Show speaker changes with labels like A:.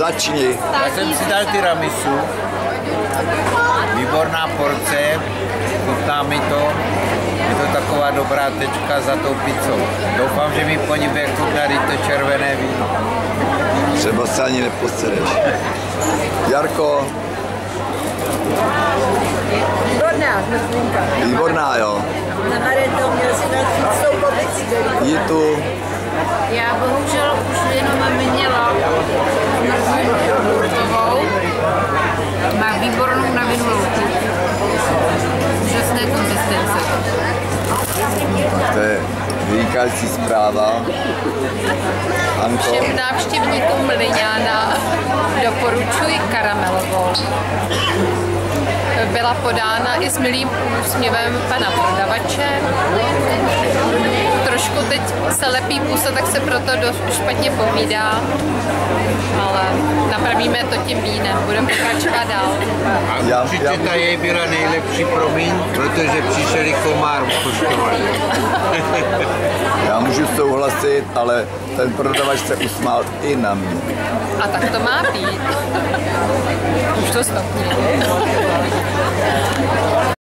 A: Začni.
B: Já jsem si dal tiramisu. Výborná porce. Chutná mi to. Je to taková dobrá tečka za tou pizzou. Doufám, že mi po ní bude chutnat i to červené víno.
A: Třeba se ani neposereš. Jarko.
C: Výborná, zmrzlinka.
A: Výborná, jo.
C: Na Mareto měl si dát s tou popicí.
A: Jitu.
D: Já bohužel už jenom měla zmrzlinku hotovou. Má výbornou navinulou chuť. Úžasné konzistence.
A: To je vynikající zpráva. Anko.
D: Všem návštěvníkům Liňána doporučuji karamelovou. Byla podána i s milým úsměvem pana prodavače. Trošku teď se lepí pusa, tak se proto dost špatně povídá, ale napravíme to tím vínem, budeme pokračovat dál.
B: A určitě ta jej byla nejlepší promiň, protože přišel i komár poškovat.
A: Já můžu souhlasit, ale ten prodavač se usmál i na mě.
D: A tak to má být. Už to stopně.